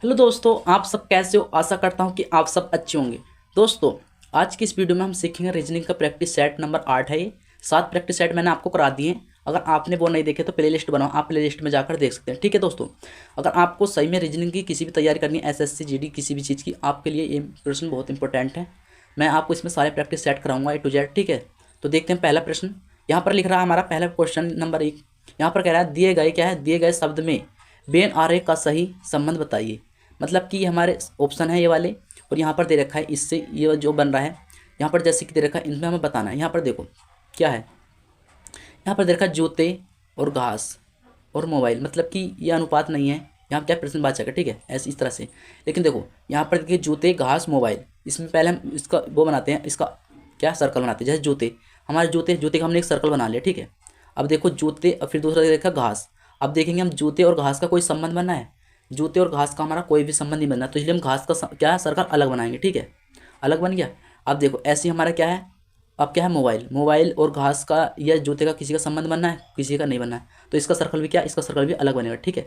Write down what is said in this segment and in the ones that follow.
Hello दोस्तों, आप सब कैसे हो। आशा करता हूँ कि आप सब अच्छे होंगे। दोस्तों, आज की इस वीडियो में हम सीखेंगे रीजनिंग का प्रैक्टिस सेट नंबर 8 है। ये 7 प्रैक्टिस सेट मैंने आपको करा दिए हैं। अगर आपने वो नहीं देखे तो प्ले लिस्ट बनाओ, आप प्ले लिस्ट में जाकर देख सकते हैं। ठीक है दोस्तों, अगर आपको सही में रीजनिंग की किसी भी तैयारी करनी है, एसएससी जीडी किसी भी चीज़ की, आपके लिए ये प्रश्न बहुत इंपॉर्टेंट है। मैं आपको इसमें सारे प्रैक्टिस सेट कराऊंगा A to Z। ठीक है, तो देखते हैं पहला प्रश्न। यहाँ पर लिख रहा है हमारा पहला क्वेश्चन नंबर 1। यहाँ पर कह रहा है दिए गए क्या है, दिए गए शब्द में बेन आरेख का सही संबंध बताइए। मतलब कि ये हमारे ऑप्शन है ये वाले, और यहाँ पर दे रखा है इससे ये जो बन रहा है यहाँ पर जैसे कि दे रखा है, इनमें हमें बताना है। यहाँ पर देखो क्या है, यहाँ पर दे रखा है जूते और घास और मोबाइल, मतलब कि ये अनुपात नहीं है। यहाँ क्या प्रश्नवाचक है, ठीक है, ऐसे इस तरह से। लेकिन देखो यहाँ पर देखिए जूते घास मोबाइल, इसमें पहले हम इसका वो बनाते हैं, इसका क्या सर्कल बनाते हैं। जैसे जूते, हमारे जूते जूते का हमने एक सर्कल बना लिया। ठीक है, अब देखो जूते और फिर दूसरा देखा घास। अब देखेंगे हम जूते और घास का कोई संबंध बनना है, जूते और घास का हमारा कोई भी संबंध नहीं बनना, तो इसलिए हम घास का क्या है सर्कल अलग बनाएंगे। ठीक है, अलग बन गया। अब देखो ऐसे हमारा क्या है, अब क्या है मोबाइल, मोबाइल और घास का या जूते का किसी का संबंध बनना है, किसी का नहीं बनना है, तो इसका सर्कल भी क्या, इसका सर्कल भी अलग बनेगा। ठीक है,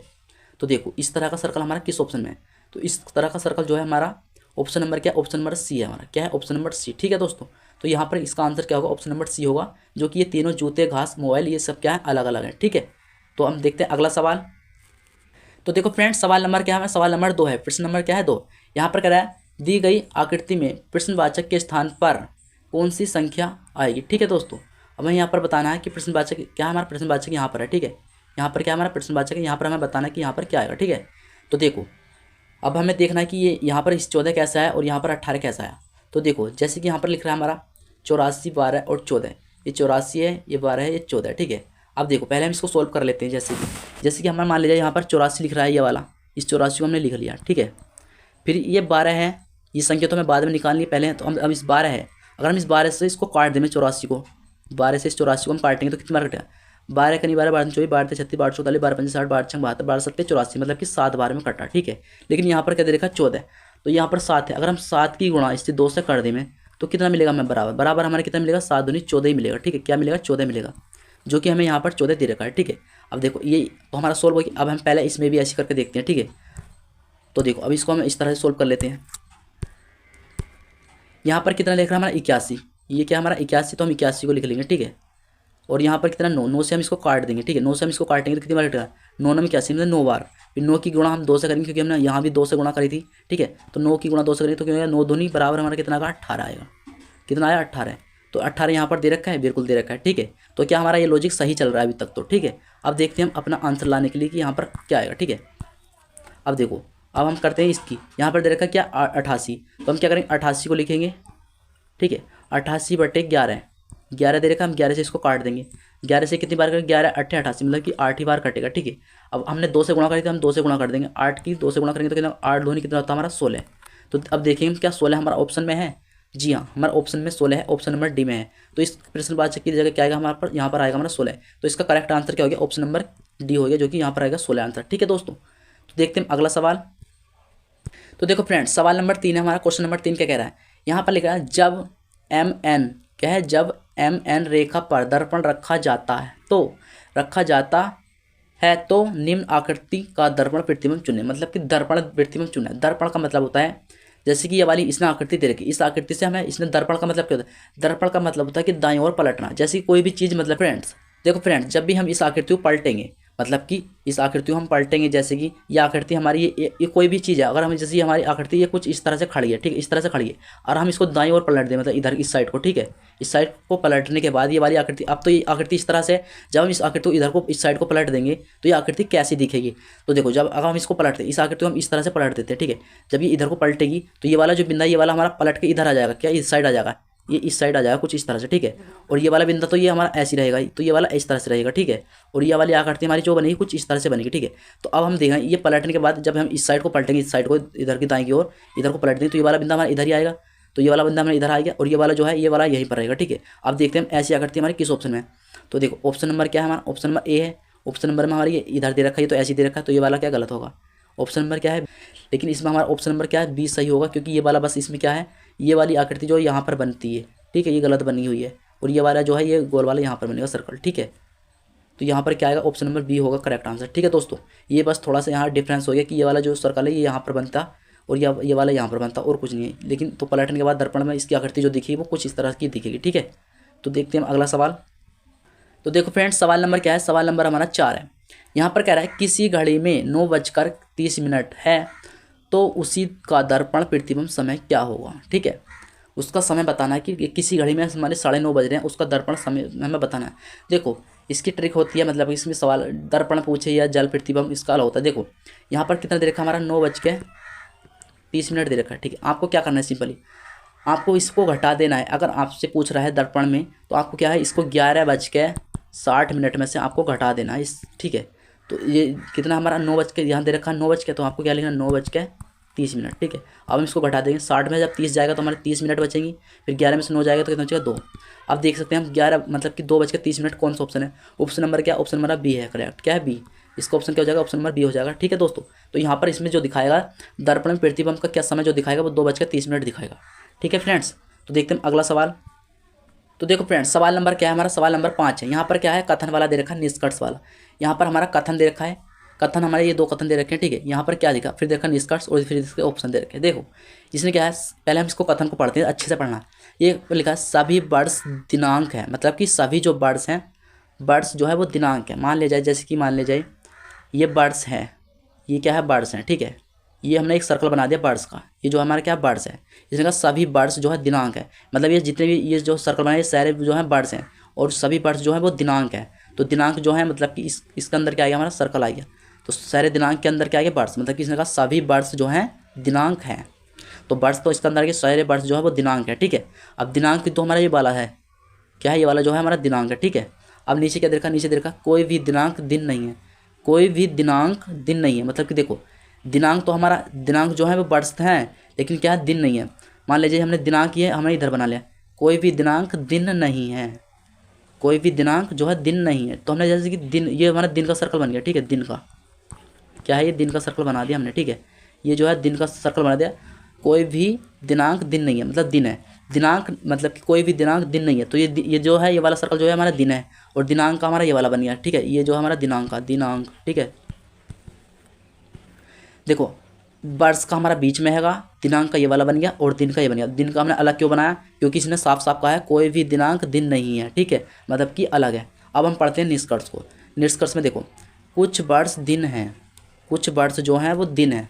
तो देखो इस तरह का सर्कल हमारा किस ऑप्शन में है, तो इस तरह का सर्कल जो है हमारा ऑप्शन नंबर क्या, ऑप्शन नंबर सी है हमारा। क्या है, ऑप्शन नंबर सी। ठीक है दोस्तों, तो यहाँ पर इसका आंसर क्या होगा, ऑप्शन नंबर सी होगा, जो कि ये तीनों जूते घास मोबाइल ये सब क्या है, अलग अलग है। ठीक है, तो हम देखते हैं अगला सवाल। तो देखो फ्रेंड्स, सवाल नंबर क्या है, सवाल नंबर 2 है। प्रश्न नंबर क्या है, 2। यहाँ पर कह रहा है दी गई आकृति में प्रश्नवाचक के स्थान पर कौन सी संख्या आएगी। ठीक है दोस्तों, अब हमें यहाँ पर बताना है कि प्रश्नवाचक क्या है, हमारा प्रश्नवाचक यहाँ पर है। ठीक है, यहाँ पर क्या हमारा प्रश्नवाचक है, यहाँ पर हमें बताना है कि यहाँ पर क्या आएगा। ठीक है, तो देखो अब हमें देखना है कि ये यहाँ पर इस 14 कैसा है और यहाँ पर 18 कैसा है। तो देखो जैसे कि यहाँ पर लिख रहा है हमारा 84, 12 और 14। ये 84 है, ये 12 है, ये 14 है। ठीक है, अब देखो पहले हम इसको सोल्व कर लेते हैं। जैसे कि हमारा मान लीजिए यहाँ पर 84 लिख रहा है ये वाला, इस 84 को हमने लिख लिया। ठीक है, फिर ये 12 है, ये संख्या तो हमें बाद में निकालनी है, पहले तो हम अब इस 12 है, अगर हम इस 12 से इसको काट दें 84 को, 12 से इस 84 को हम काटेंगे तो कितना कटेगा, 12 कहीं 12 12 24 12 36 12 44 12 45 60 12 6 72 12 7 84, मतलब कि 7 बार में कटा। ठीक है, लेकिन यहाँ पर क्या दे रखा है 14, तो यहाँ पर 7 है, अगर हम 7 की गुणा इससे 2 से कर दें में तो कितना मिलेगा हमें, बराबर बराबर हमारे कितना मिलेगा, 7 दूनी 14 ही मिलेगा। ठीक है, क्या मिलेगा, 14 मिलेगा, जो कि हमें यहाँ पर 14 दे रखा है। ठीक है, अब देखो ये तो हमारा सोल्व हो गया। अब हम पहले इसमें भी ऐसे करके देखते हैं। ठीक है, तो देखो अब इसको हम इस तरह से सोल्व कर लेते हैं। यहाँ पर कितना लिख रहा है हमारा 81, ये क्या हमारा 81, तो हम 81 को लिख लेंगे। ठीक है, और यहाँ पर कितना 9, 9 से हम इसको काट देंगे। ठीक है, 9 से हम इसको काटेंगे तो कितनी बार कटेगा, 9 9 में 81, मतलब 9 बार। फिर 9 की गुणा हम 2 से करेंगे, क्योंकि हमने यहाँ भी 2 से गुणा करी थी। ठीक है, तो 9 की गुणा 2 से करेंगे तो क्या 9 दूनी बराबर हमारा कितना आएगा, 18 आएगा। कितना आया, 18। तो 18 यहाँ पर दे रखा है, बिल्कुल दे रखा है। ठीक है, तो क्या हमारा ये लॉजिक सही चल रहा है अभी तक तो। ठीक है, अब देखते हैं हम अपना आंसर लाने के लिए कि यहाँ पर क्या आएगा। ठीक है, अब देखो अब हम करते हैं इसकी, यहाँ पर दे रखा है क्या 88, तो हम क्या करेंगे 88 को लिखेंगे। ठीक है, 88/11, 11 दे रखा, हम 11 से इसको काट देंगे। 11 से कितनी बार करेंगे, 11 8 88, मतलब कि 8 ही बार कटेगा। ठीक है, अब हमने 2 से गुणा करी तो हम 2 से गुणा कर देंगे, 8 की 2 से गुणा करेंगे तो कितना, 8 दूनी कितना होता है हमारा 16। तो अब देखेंगे क्या 16 हमारा ऑप्शन में है, जी हाँ हमारा ऑप्शन में 16 है, ऑप्शन नंबर डी में है। तो इस प्रश्नवाचक की जगह क्या आएगा हमारे पर, यहाँ पर आएगा हमारा 16। तो इसका करेक्ट आंसर क्या हो गया, ऑप्शन नंबर डी हो गया, जो कि यहाँ पर आएगा 16 आंसर। ठीक है दोस्तों, तो देखते हैं अगला सवाल। तो देखो फ्रेंड्स, सवाल नंबर 3 है हमारा। क्वेश्चन नंबर 3 क्या कह रहा है, यहाँ पर लिख रहा है जब MN क्या है, जब MN रेखा पर दर्पण रखा जाता है तो निम्न आकृति का दर्पण प्रतिबिंब चुने। मतलब कि दर्पण प्रतिबिंब चुने, दर्पण का मतलब होता है जैसे कि ये वाली इसने आकृति दे रखी, इस आकृति से हमें इसने दर्पण का मतलब क्या होता है, दर्पण का मतलब होता है कि दाईं ओर पलटना। जैसे कोई भी चीज़, मतलब फ्रेंड्स देखो फ्रेंड्स, जब भी हम इस आकृति को पलटेंगे, मतलब कि इस आकृति को हम पलटेंगे, जैसे कि ये आकृति हमारी ये कोई भी चीज़ है, अगर हम जैसे हमारी आकृति ये कुछ इस तरह से खड़ी है, ठीक है, इस तरह से खड़ी है, और हम इसको दाईं ओर पलट दें, मतलब इधर इस साइड को, ठीक है, इस साइड को पलटने के बाद ये वाली आकृति, अब तो ये आकृति इस तरह से, जब हम इस आकृति को इधर को इस साइड को पलट देंगे तो ये आकृति कैसी दिखेगी। तो देखो जब अगर हम इसको पलटते हैं, इस आकृति को हम इस तरह से पलट देते हैं, ठीक है, जब ये इधर को पलटेगी तो ये वाला जो बिंदा, ये वाला हमारा पलट के इधर आ जाएगा, क्या इस साइड आ जाएगा, ये इस साइड आ जाएगा कुछ इस तरह से, ठीक है, और ये वाला बिंदा तो ये हमारा ऐसी रहेगा, तो ये वाला इस तरह से रहेगा, ठीक है, और ये वाली आकृति हमारी जो बनेगी कुछ इस तरह से बनेगी, ठीक है। तो अब हम देखें ये पलटने के बाद जब हम इस साइड को पलटेंगे, इस साइड को इधर की दाएं की ओर इधर को पलट देंगे तो ये वाला बिंदा हमारा इधर ही आएगा, तो ये वाला बिंदा हमारा इधर आएगा, और ये वाला जो है ये वाला यहीं पर रहेगा, ठीक है। अब देखते हैं हम ऐसी आकृति हमारी किस ऑप्शन में है। तो देखो ऑप्शन नंबर क्या है हमारा, ऑप्शन नंबर ए है। ऑप्शन नंबर में हमारी ये इधर दे रखा है, तो ऐसे दे रखा है, तो ये वाला क्या गलत होगा, ऑप्शन नंबर क्या है, लेकिन इसमें हमारा ऑप्शन नंबर क्या है, बी सही होगा, क्योंकि ये वाला बस इसमें क्या है, ये वाली आकृति जो यहाँ पर बनती है, ठीक है, ये गलत बनी हुई है, और ये वाला जो है ये गोल वाला यहाँ पर बनेगा सर्कल, ठीक है। तो यहाँ पर क्या आएगा, ऑप्शन नंबर बी होगा करेक्ट आंसर। ठीक है दोस्तों, ये बस थोड़ा सा यहाँ डिफरेंस हो गया कि ये वाला जो सर्कल है ये यहाँ पर बनता और ये वाला यहाँ पर बनता, और कुछ नहीं है। लेकिन तो पलटने के बाद दर्पण में इसकी आकृति जो दिखेगी वो कुछ इस तरह की दिखेगी। ठीक है, तो देखते हैं अगला सवाल। तो देखो फ्रेंड्स, सवाल नंबर क्या है, सवाल नंबर हमारा 4 है। यहाँ पर कह रहा है किसी घड़ी में 9:30 है तो उसी का दर्पण प्रतिबिंब समय क्या होगा। ठीक है, उसका समय बताना है कि किसी घड़ी में हमारे 9:30 बज रहे हैं, उसका दर्पण समय हमें बताना है। देखो इसकी ट्रिक होती है, मतलब इसमें सवाल दर्पण पूछे या जल प्रतिबिंब इसका अलग होता है। देखो यहाँ पर कितना दे रखा है हमारा, 9:30 दे रखा है। ठीक है, आपको क्या करना है, सिंपली आपको इसको घटा देना है। अगर आपसे पूछ रहा है दर्पण में तो आपको क्या है, इसको 11:60 में से आपको घटा देना है इस। ठीक है, तो ये कितना हमारा 9 यहाँ दे रखा है 9 तो आपको क्या लिखना है 9:30। ठीक है, अब हम इसको घटा देंगे, 60 में जब 30 जाएगा तो हमारे 30 मिनट बचेंगी, फिर 11 में से 9 जाएगा तो कितना बचेगा 2। अब देख सकते हैं हम 11 मतलब कि 2:30 कौन सा ऑप्शन है, ऑप्शन नंबर क्या, ऑप्शन नंबर बी है करेक्ट। क्या है बी, इसका ऑप्शन क्या हो जाएगा, ऑप्शन नंबर बी हो जाएगा। ठीक है दोस्तों, तो यहाँ पर इसमें जो दिखाएगा दर्पण में प्रतिबिंब का क्या समय जो दिखाएगा वो 2:30 दिखाएगा। ठीक है फ्रेंड्स, तो देखते हैं अगला सवाल। तो देखो फ्रेंड्स, सवाल नंबर क्या है हमारा, सवाल नंबर 5 है। यहाँ पर क्या है, कथन वाला दे रखा है, निष्कर्ष वाला। यहाँ पर हमारा कथन दे रखा है, कथन हमारे ये 2 कथन दे रखे हैं। ठीक है, यहाँ पर क्या दिखा, फिर देखा निष्कर्ष और फिर इसके ऑप्शन दे रखे हैं। देखो इसमें क्या है, पहले हम इसको कथन को पढ़ते हैं, अच्छे से पढ़ना। ये लिखा है सभी वर्ष दिनांक है, मतलब कि सभी जो वर्ष हैं, वर्ष जो है वो दिनांक है। मान ले जाए, जैसे कि मान ले जाए ये वर्ष है, ये क्या है वर्ष है। ठीक है, ये हमने एक सर्कल बना दिया वर्ष का, ये जो हमारा क्या वर्ष है, इसने कहा सभी वर्ष जो है दिनांक है, मतलब ये जितने भी ये जो सर्कल बनाए ये सारे जो है वर्ष हैं और सभी वर्ष जो है वो दिनांक है। तो दिनांक जो है मतलब कि इसके अंदर क्या आ गया, हमारा सर्कल आ गया, तो सारे दिनांक के अंदर क्या आ गया वर्ष, मतलब कि इसने कहा सभी वर्ष जो हैं दिनांक हैं। तो वर्ष तो इसके अंदर के सारे वर्ष जो है वो दिनांक है। ठीक है, अब दिनांक तो हमारा ये वाला है, क्या है, ये वाला जो है हमारा दिनांक है। ठीक है, अब नीचे क्या देखा, नीचे देखा कोई भी दिनांक दिन नहीं है, कोई भी दिनांक दिन नहीं है, मतलब कि देखो दिनांक तो हमारा दिनांक जो है वो वर्ष है, लेकिन क्या है दिन नहीं है। मान लीजिए हमने दिनांक ये हमने इधर बना लिया, कोई भी दिनांक दिन नहीं है, कोई भी दिनांक जो है दिन नहीं है। तो हमने जैसे कि दिन, ये हमारा दिन का सर्कल बन गया। ठीक है, दिन का क्या है, ये दिन का सर्कल बना दिया हमने। ठीक है, ये जो है दिन का सर्कल बना दिया, कोई भी दिनांक दिन नहीं है, मतलब दिन है, दिनांक मतलब कि कोई भी दिनांक दिन नहीं है। तो ये जो है ये वाला सर्कल जो है हमारा दिन है और दिनांक का हमारा ये वाला बन गया। ठीक है, ये जो हमारा दिनांक का दिनांक। ठीक है, देखो वर्ष का हमारा बीच में हैगा, दिनांक का ये वाला बन गया और दिन का ये बन गया। दिन का हमने अलग क्यों बनाया, क्योंकि इसने साफ साफ कहा है कोई भी दिनांक दिन नहीं है। ठीक है, मतलब कि अलग है। अब हम पढ़ते हैं निष्कर्ष को। निष्कर्ष में देखो कुछ वर्ष दिन हैं, कुछ वर्ष जो हैं वो दिन है,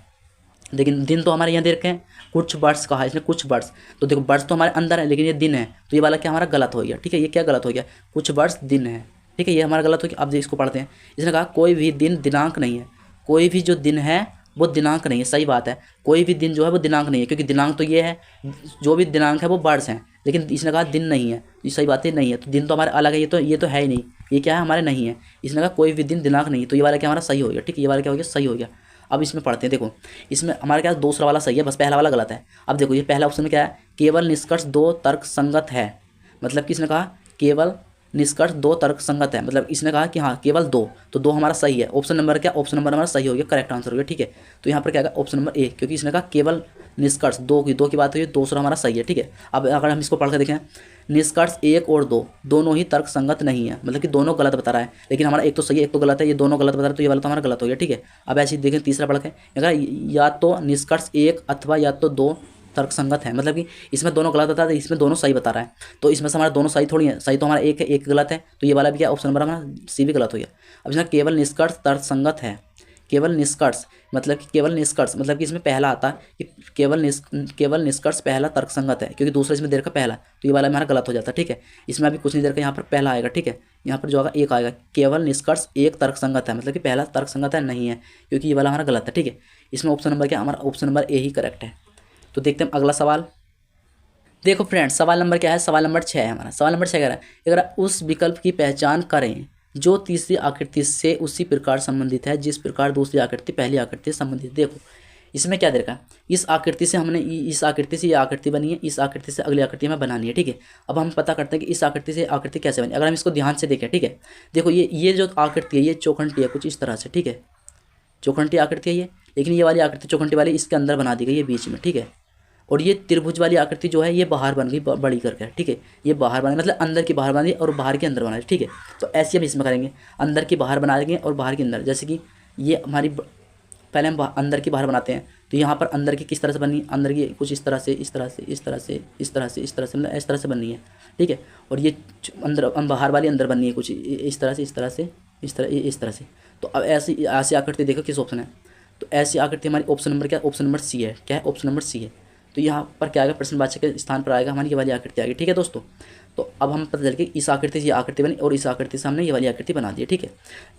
लेकिन दिन तो हमारे यहाँ दे रखे हैं, कुछ वर्ष कहा है इसने, कुछ वर्ष। तो देखो वर्ष तो हमारे अंदर है लेकिन ये दिन है, तो ये वाला क्या हमारा गलत हो गया। ठीक है, ये क्या गलत हो गया, कुछ वर्ष दिन है। ठीक है, ये हमारा गलत हो गया। अब इसको पढ़ते हैं, इसने कहा कोई भी दिन दिनांक नहीं है, कोई भी जो दिन है वो दिनांक नहीं है। सही बात है, कोई भी दिन जो है वो दिनांक नहीं है, क्योंकि दिनांक तो ये है, जो भी दिनांक है वो वर्ष हैं, लेकिन इसने कहा दिन नहीं है। ये सही बात है, नहीं है, तो दिन तो हमारे अलग है, ये तो है ही नहीं, ये क्या है हमारे नहीं है। इसने कहा कोई भी दिन दिनांक नहीं है, तो ये वाला क्या हमारा सही हो गया। ठीक है, ये वाला क्या हो गया, सही हो गया। अब इसमें पढ़ते हैं, देखो इसमें हमारे क्या दूसरा वाला सही है, बस पहला वाला गलत है। अब देखो ये पहला ऑप्शन में क्या है, केवल निष्कर्ष 2 तर्क संगत है, मतलब कि इसने कहा केवल निष्कर्ष 2 तर्क संगत है, मतलब इसने कहा कि हाँ केवल 2, तो 2 हमारा सही है। ऑप्शन नंबर क्या, ऑप्शन नंबर हमारा सही हो गया, करेक्ट आंसर हो गया। ठीक है, तो यहाँ पर क्या आएगा ऑप्शन नंबर ए, क्योंकि इसने कहा केवल निष्कर्ष 2 की बात हुई, दूसरा हमारा सही है। ठीक है, अब अगर हम इसको पढ़ कर देखें, निष्कर्ष 1 और 2 दोनों ही तर्क संगत नहीं है, मतलब कि दोनों गलत बता रहा है, लेकिन हमारा एक तो सही है एक तो गलत है, ये दोनों गलत बता रहा है, तो ये वाला तो हमारा गलत हो गया। ठीक है, अब ऐसे ही देखें तीसरा पढ़ के, अगर या तो निष्कर्ष 1 अथवा या तो 2 तर्क संगत है, मतलब कि इसमें दोनों गलत बता रहा है, इसमें दोनों सही बता रहा है, तो इसमें से हमारा दोनों सही थोड़ी है, सही तो हमारा एक है एक गलत है, तो ये वाला भी क्या ऑप्शन नंबर हमारा सी भी गलत हो गया। अब इसमें केवल निष्कर्ष तर्क संगत है, केवल निष्कर्ष मतलब कि केवल निष्कर्ष मतलब कि इसमें पहला आता है कि केवल निष्कर्ष पहला तर्क संगत है, क्योंकि दूसरा इसमें देर का पहला, तो ये वाला हमारा गलत हो जाता है। ठीक है, इसमें अभी कुछ नहीं देर का यहाँ पर पहला आएगा। ठीक है, यहाँ पर जो आएगा एक आएगा, केवल निष्कर्ष 1 तर्क संगत है, मतलब कि पहला तर्क संगत है नहीं है, क्योंकि ये वाला हमारा गलत है। ठीक है, इसमें ऑप्शन नंबर क्या, हमारा option number A he correct है। तो देखते हैं अगला सवाल। देखो फ्रेंड्स, सवाल नंबर क्या है, सवाल नंबर 6 है हमारा। सवाल नंबर 6 कह रहा है अगर उस विकल्प की पहचान करें जो तीसरी आकृति से उसी प्रकार संबंधित है जिस प्रकार दूसरी आकृति पहली आकृति से संबंधित। देखो इसमें क्या दे रखा है, इस आकृति से हमने इस आकृति से ये आकृति बनी है, इस आकृति से अगली आकृति हमें बनानी है। ठीक है, अब हम पता करते हैं कि इस आकृति से आकृति कैसे बनी। अगर हम इसको ध्यान से देखें, ठीक है, देखो ये जो आकृति है ये चौखंडी है कुछ इस तरह से। ठीक है, चौखंडी आकृति है ये, लेकिन ये वाली आकृति चौखंडी वाली इसके अंदर बना दी गई है बीच में। ठीक है, और ये त्रिभुज वाली आकृति जो है ये बाहर बन गई बड़ी करके, ठीक है। ये बाहर बना मतलब अंदर की बाहर बना दी और बाहर के अंदर बना दी, ठीक है। तो ऐसे हम इसमें करेंगे, अंदर की बाहर बना देंगे और बाहर के अंदर। जैसे कि ये हमारी पहले हम अंदर की बाहर बनाते हैं, तो यहाँ पर अंदर की किस तरह से बननी है, अंदर की कुछ इस तरह से, इस तरह से, इस तरह से, इस तरह से, इस तरह से, मतलब इस तरह से बननी है, ठीक है। और ये अंदर बाहर वाली अंदर बननी है कुछ इस तरह से, इस तरह से, इस तरह से। तो अब ऐसी आकृति देखो किस ऑप्शन है। तो ऐसी आकृति हमारी ऑप्शन नंबर क्या, ऑप्शन नंबर सी है। क्या है, ऑप्शन नंबर सी है। तो यहाँ पर क्या आएगा, प्रश्नवाचक के स्थान पर आएगा हमारी ये वाली आकृति आएगी, ठीक है दोस्तों। तो अब हम पता चल के इस आकृति से ये आकृति बनी और इस आकृति से हमने ये वाली आकृति बना दी है, ठीक है।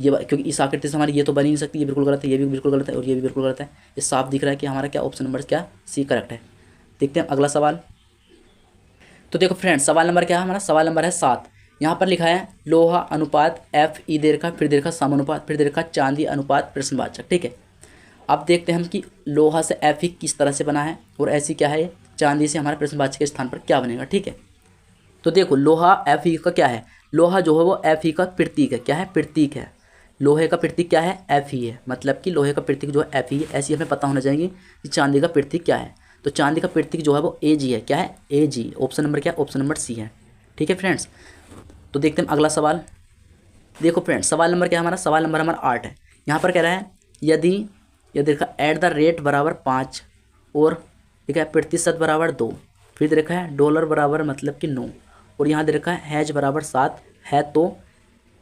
ये क्योंकि इस आकृति से हमारी ये तो बन ही नहीं सकती, ये बिल्कुल गलत है, ये भी बिल्कुल गलत है और ये भी बिल्कुल गलत है। ये साफ दिख रहा है कि हमारा क्या ऑप्शन नंबर क्या सी करेक्ट है। देखते हैं अगला सवाल। तो देखो फ्रेंड्स, सवाल नंबर क्या है हमारा, सवाल नंबर है 7। यहाँ पर लिखा है लोहा अनुपात एफ ई दीर्घा फिर दीर्घा समानुपात फिर दीर्घा चांदी अनुपात प्रश्नवाचक, ठीक है। अब देखते हैं हम कि लोहा से एफ ई किस तरह से बना है और ऐसी क्या है चांदी से हमारे प्रश्नवाचक के स्थान पर क्या बनेगा, ठीक है। तो देखो लोहा एफ ई का क्या है, लोहा जो है वो एफ ई का प्रतीक है। क्या है, प्रतीक है। लोहे का प्रतीक क्या है, एफ ई है। मतलब कि लोहे का प्रतीक जो है एफ ई है। ऐसी हमें पता होना चाहिए कि चांदी का प्रतीक क्या है। तो चांदी का प्रतीक जो है वो ए जी है। क्या है, ए जी। ऑप्शन नंबर क्या, ऑप्शन नंबर सी है, ठीक है फ्रेंड्स। तो देखते हैं अगला सवाल। देखो फ्रेंड्स, सवाल नंबर क्या है हमारा, सवाल नंबर हमारा 8 है। यहाँ पर कह रहा है यदि देखा एट द रेट बराबर 5 और ठीक है प्रतिशत बराबर 2, फिर दे रखा है डॉलर बराबर मतलब कि 9 और यहाँ दे रखा है हैज बराबर 7 है, तो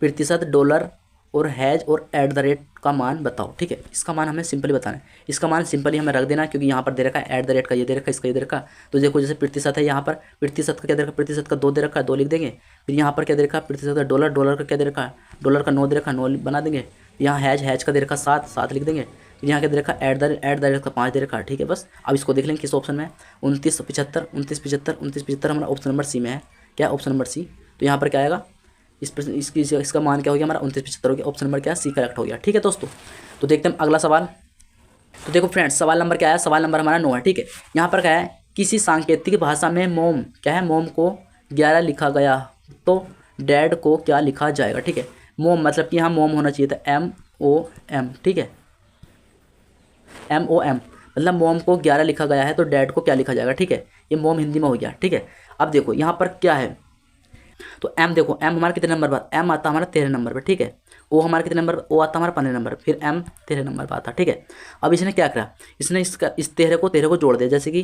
प्रतिशत डॉलर और हैज और एट द रेट का मान बताओ, ठीक है। इसका मान हमें सिंपली बताना है। इसका मान सिंपली हमें रख देना है क्योंकि यहाँ पर दे रखा है एट द रेट का ये दे रखा है, इसका ये दे रखा। तो देखो जैसे प्रतिशत है, यहाँ पर प्रतिशत का क्या दे रखा है, प्रतिशत का 2 दे रखा है, 2 लिख देंगे। फिर यहाँ पर क्या दे रखा है, प्रतिशत का डॉलर, डॉलर का क्या दे रखा है, डॉलर का 9 दे रखा है, 9 बना देंगे। यहाँ हैज का दे रखा 7, 7 लिख देंगे। फिर यहाँ क्या दे रखा है एट द रेट का 5 दे रखा है, ठीक है। बस अब इसको देख लेंगे किस ऑप्शन में है, 29 75 29 75 29 75 हमारा ऑप्शन नंबर सी में है। क्या, ऑप्शन नंबर सी। तो यहाँ पर क्या आएगा, इसका मान क्या हो गया हमारा 29 75 हो गया। ऑप्शन नंबर क्या सी करेक्ट हो गया, ठीक है दोस्तों। तो देखते हैं अगला सवाल। तो देखो फ्रेंड्स, सवाल नंबर क्या है, सवाल नंबर हमारा 9 है, ठीक है। यहाँ पर क्या है, किसी सांकेतिक भाषा में मोम क्या है, मोम को 11 लिखा गया तो डैड को क्या लिखा जाएगा, ठीक है। मोम मतलब कि यहाँ मोम होना चाहिए था MOM, ठीक है। MOM मतलब मोम को 11 लिखा गया है तो डैड को क्या लिखा जाएगा, ठीक है। ये मोम हिंदी में हो गया, ठीक है। अब देखो यहाँ पर क्या है, तो M देखो M हमारा कितने नंबर पर, M आता हमारा 13 नंबर पर, ठीक है। O हमारा कितने नंबर पर, O आता हमारा 15 नंबर पर, फिर M 13 नंबर पर आता, ठीक है। अब इसने क्या करा, इसने इस 13 को जोड़ दिया। जैसे कि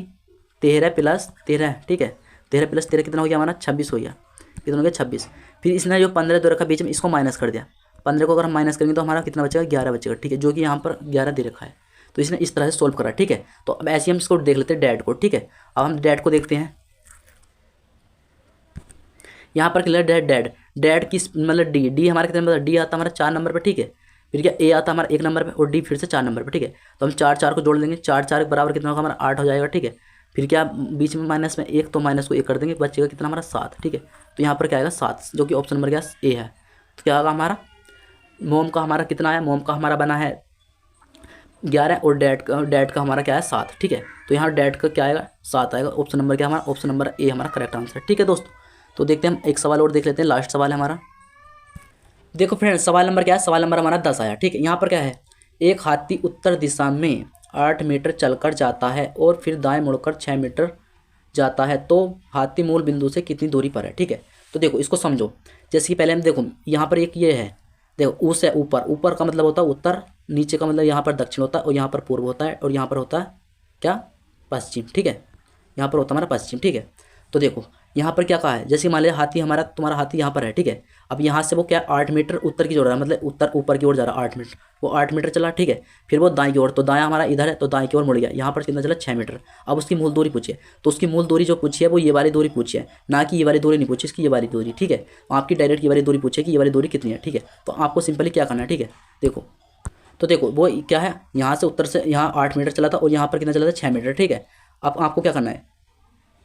13 + 13, ठीक है। 13 + 13 कितना हो गया हमारा 26 हो गया, कितना हो गया 26। फिर इसने जो 15 दो रखा बीच में, इसको माइनस कर दिया। 15 को अगर हम माइनस करेंगे तो हमारा कितना बचेगा, 11 बचेगा, ठीक है। जो कि यहाँ पर 11 दे रखा है, तो इसने इस तरह से सोल्व करा, ठीक है। तो अब ऐसे हम इसको देख लेते हैं डैड को, ठीक है। अब हम डैड को देखते हैं। यहाँ पर क्लियर डैड की मतलब डी हमारे कितने नंबर, डी आता हमारा 4 नंबर पर, ठीक है। फिर क्या ए आता हमारा 1 नंबर पे और डी फिर से 4 नंबर पर, ठीक है। तो हम 4 को जोड़ देंगे, 4 बराबर कितना होगा हमारा 8 हो जाएगा, ठीक है। फिर क्या बीच में माइनस में 1, तो माइनस को 1 कर देंगे, बचेगा कितना हमारा 7, ठीक है। तो यहाँ पर क्या आएगा 7, जो कि ऑप्शन नंबर क्या ए है। तो क्या होगा हमारा मोम का हमारा कितना है, मोम का हमारा बना है 11 और डैड का हमारा क्या है 7, ठीक है। तो यहाँ डैड का क्या आएगा 7 आएगा। ऑप्शन नंबर क्या हमारा, ऑप्शन नंबर ए हमारा करेक्ट आंसर, ठीक है दोस्तों। तो देखते हैं हम एक सवाल और देख लेते हैं, लास्ट सवाल है हमारा। देखो फ्रेंड्स, सवाल नंबर क्या है, सवाल नंबर हमारा 10 आया, ठीक है। यहाँ पर क्या है, एक हाथी उत्तर दिशा में 8 मीटर चलकर जाता है और फिर दाएं मुड़कर 6 मीटर जाता है, तो हाथी मूल बिंदु से कितनी दूरी पर है, ठीक है। तो देखो इसको समझो। जैसे कि पहले हम देखो यहाँ पर एक ये है, देखो उस है ऊपर, ऊपर का मतलब होता है उत्तर, नीचे का मतलब यहाँ पर दक्षिण होता है और यहाँ पर पूर्व होता है और यहाँ पर होता है क्या पश्चिम, ठीक है। यहाँ पर होता है हमारा पश्चिम, ठीक है। तो देखो यहाँ पर क्या कहा है, जैसे मान लिया हाथी हमारा, तुम्हारा हाथी यहाँ पर है, ठीक है। अब यहाँ से वो क्या 8 मीटर उत्तर की ओर रहा है, मतलब उत्तर ऊपर की ओर जा रहा है 8 मीटर, वो 8 मीटर चला, ठीक है। फिर वो दाएं की ओर, तो दायां हमारा इधर है तो दाएं की ओर मुड़ गया, यहाँ पर कितना चला 6 मीटर। अब उसकी मूल दूरी पूछिए, तो उसकी मूल दूरी जो पूछी है वो ये वाली दूरी पूछी है, ना कि ये वाली दूरी नहीं पूछी, इसकी ये वाली दूरी, ठीक है। आपकी डायरेक्ट ये वाली दूरी पूछे कि ये वाली दूरी कितनी है, ठीक है। तो आपको सिंपली क्या करना है, ठीक है। देखो तो देखो वो क्या है, यहाँ से उत्तर से यहाँ 8 मीटर चला था और यहाँ पर कितना चला था 6 मीटर, ठीक है। अब आपको क्या करना है,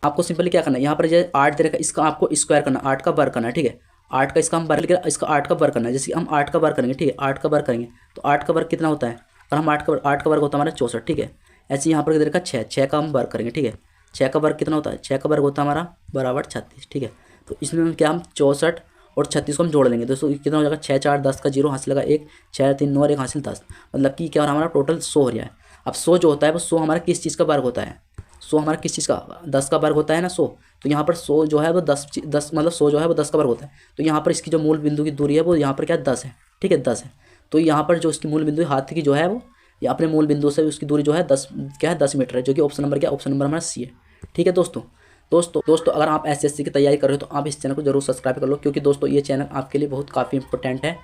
आपको सिंपली क्या करना है, यहाँ पर जैसे 8 दे रखा है, इसका आपको स्क्वायर करना, 8 का वर्ग करना है, ठीक है। 8 का इसका हम वर्ग लेकर इसका 8 का वर्ग करना है। जैसे हम 8 का वर्ग करेंगे, ठीक है, 8 का वर्ग करेंगे तो 8 का वर्ग कितना होता है, और हम 8 का वर्ग होता है हमारा 64, ठीक है। ऐसे यहाँ पर दे रखा 6 का हम वर्ग करेंगे, ठीक है। 6 का वर्ग कितना होता है, 6 का वर्ग होता है हमारा बराबर 36, ठीक है। तो इसमें क्या हम 64 और 36 को हम जोड़ लेंगे दोस्तों, कितना हो जाएगा 6 4 10 का 0 हासिल लगा 1, 6 3 9 और 1 हासिल 10, मतलब कि क्या हमारा टोटल 100 हो रहा है। अब 100 जो होता है वो 100 हमारा किस चीज़ का वर्ग होता है, 100 हमारा किस चीज़ का 10 का वर्ग होता है ना 100। तो यहाँ पर 100 जो है वो 10 मतलब 100 जो है वो 10 का वर्ग होता है। तो यहाँ पर इसकी जो मूल बिंदु की दूरी है वो यहाँ पर क्या 10 है, ठीक है 10 है। तो यहाँ पर जो इसकी मूल बिंदु हाथ की जो है वो या अपने मूल बिंदु से उसकी दूरी जो है 10 क्या है 10 मीटर है, जो कि ऑप्शन नंबर क्या ऑप्शन नंबर हमारा सी है। ठीक है दोस्तों अगर आप एसएससी की तैयारी कर रहे हो तो आप इस चैनल को जरूर सब्सक्राइब कर लो, क्योंकि दोस्तों ये चैनल आपके लिए बहुत काफ़ी इंपॉर्टेंट है।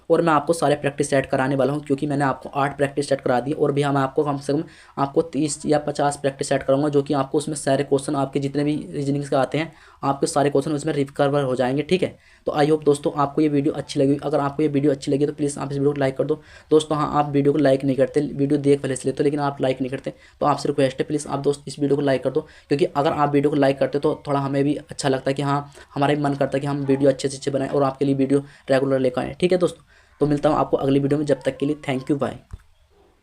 और मैं आपको सारे प्रैक्टिस सेट कराने वाला हूँ, क्योंकि मैंने आपको 8 प्रैक्टिस सेट करा दी और भी मैं आपको कम से कम आपको 30 या 50 प्रैक्टिस सेट कराऊंगा, जो कि आपको उसमें सारे क्वेश्चन आपके जितने भी रीजनिंग के आते हैं आपके सारे क्वेश्चन उसमें रिकवर हो जाएंगे। ठीक है, तो आई होप दोस्तों आपको ये वीडियो अच्छी लगी। अगर आपको ये वीडियो अच्छी लगी तो प्लीज़ आप इस वीडियो को लाइक कर दो। दोस्तों हाँ, आप वीडियो को लाइक नहीं करते, वीडियो देख पहले से लेते हो लेकिन आप लाइक नहीं करते, तो आपसे रिक्वेस्ट है प्लीज़ आप दोस्त इस वीडियो को लाइक कर दो, क्योंकि अगर आप वीडियो को लाइक करते तो थोड़ा हमें भी अच्छा लगता है कि हाँ हमारा भी मन करता है कि हम वीडियो अच्छे से अच्छे बनाएं और आपके लिए वीडियो रेगुलर लेकर आएँ। ठीक है दोस्तों, तो मिलता हूँ आपको अगली वीडियो में, जब तक के लिए थैंक यू बाय।